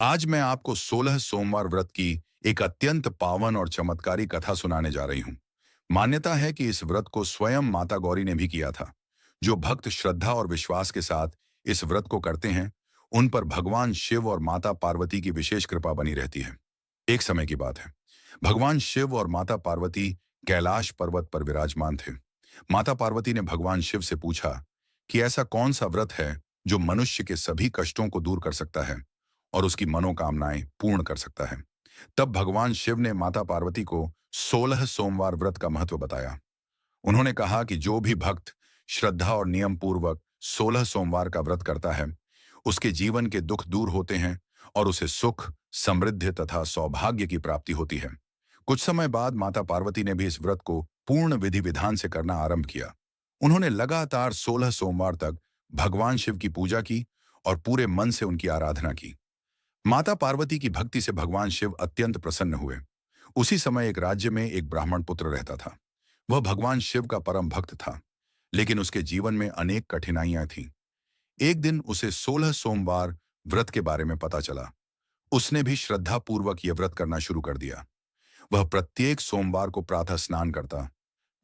आज मैं आपको 16 सोमवार व्रत की एक अत्यंत पावन और चमत्कारी कथा सुनाने जा रही हूं। मान्यता है कि इस व्रत को स्वयं माता गौरी ने भी किया था। जो भक्त श्रद्धा और विश्वास के साथ इस व्रत को करते हैं, उन पर भगवान शिव और माता पार्वती की विशेष कृपा बनी रहती है। एक समय की बात है। भगवान शिव और माता पार्वती कैलाश पर्वत पर विराजमान थे। माता पार्वती ने भगवान शिव से पूछा कि ऐसा कौन सा व्रत है जो मनुष्य के सभी कष्टों को दूर कर सकता है और उसकी मनोकामनाएं पूर्ण कर सकता है। तब भगवान शिव ने माता पार्वती को 16 सोमवार व्रत का महत्व बताया। उन्होंने कहा कि जो भी भक्त श्रद्धा और नियम पूर्वक 16 सोमवार का व्रत करता है, उसके जीवन के दुख दूर होते हैं और उसे सुख, समृद्धि तथा सौभाग्य की प्राप्ति होती है। कुछ समय बाद माता पार्वती ने भी इस व्रत को पूर्ण विधि विधान से करना आरंभ किया। उन्होंने लगातार 16 सोमवार तक भगवान शिव की पूजा की और पूरे मन से उनकी आराधना की। माता पार्वती की भक्ति से भगवान शिव अत्यंत प्रसन्न हुए। उसी समय एक राज्य में एक ब्राह्मण पुत्र रहता था। वह भगवान शिव का परम भक्त था, लेकिन उसके जीवन में अनेक कठिनाइयां थीं। एक दिन उसे 16 सोमवार व्रत के बारे में पता चला। उसने भी श्रद्धा पूर्वक यह व्रत करना शुरू कर दिया। वह प्रत्येक सोमवार को प्रातः स्नान करता,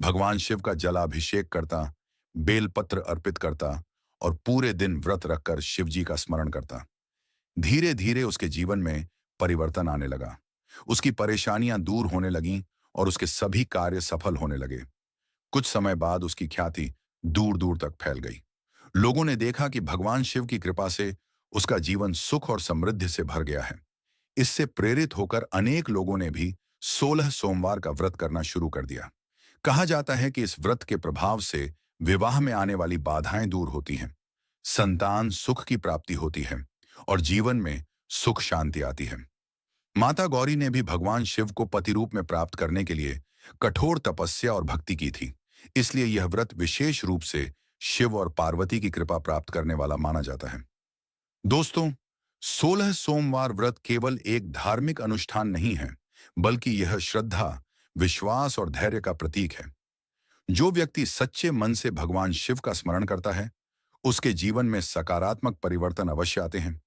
भगवान शिव का जलाभिषेक करता, बेलपत्र अर्पित करता और पूरे दिन व्रत रखकर शिव जी का स्मरण करता। धीरे धीरे उसके जीवन में परिवर्तन आने लगा। उसकी परेशानियां दूर होने लगीं और उसके सभी कार्य सफल होने लगे। कुछ समय बाद उसकी ख्याति दूर दूर तक फैल गई। लोगों ने देखा कि भगवान शिव की कृपा से उसका जीवन सुख और समृद्धि से भर गया है। इससे प्रेरित होकर अनेक लोगों ने भी 16 सोमवार का व्रत करना शुरू कर दिया। कहा जाता है कि इस व्रत के प्रभाव से विवाह में आने वाली बाधाएं दूर होती हैं, संतान सुख की प्राप्ति होती है और जीवन में सुख शांति आती है। माता गौरी ने भी भगवान शिव को पति रूप में प्राप्त करने के लिए कठोर तपस्या और भक्ति की थी। इसलिए यह व्रत विशेष रूप से शिव और पार्वती की कृपा प्राप्त करने वाला माना जाता है। दोस्तों, 16 सोमवार व्रत केवल एक धार्मिक अनुष्ठान नहीं है, बल्कि यह श्रद्धा, विश्वास और धैर्य का प्रतीक है। जो व्यक्ति सच्चे मन से भगवान शिव का स्मरण करता है, उसके जीवन में सकारात्मक परिवर्तन अवश्य आते हैं।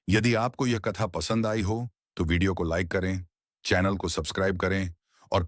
यदि आपको यह कथा पसंद आई हो, तो वीडियो को लाइक करें, चैनल को सब्सक्राइब करें और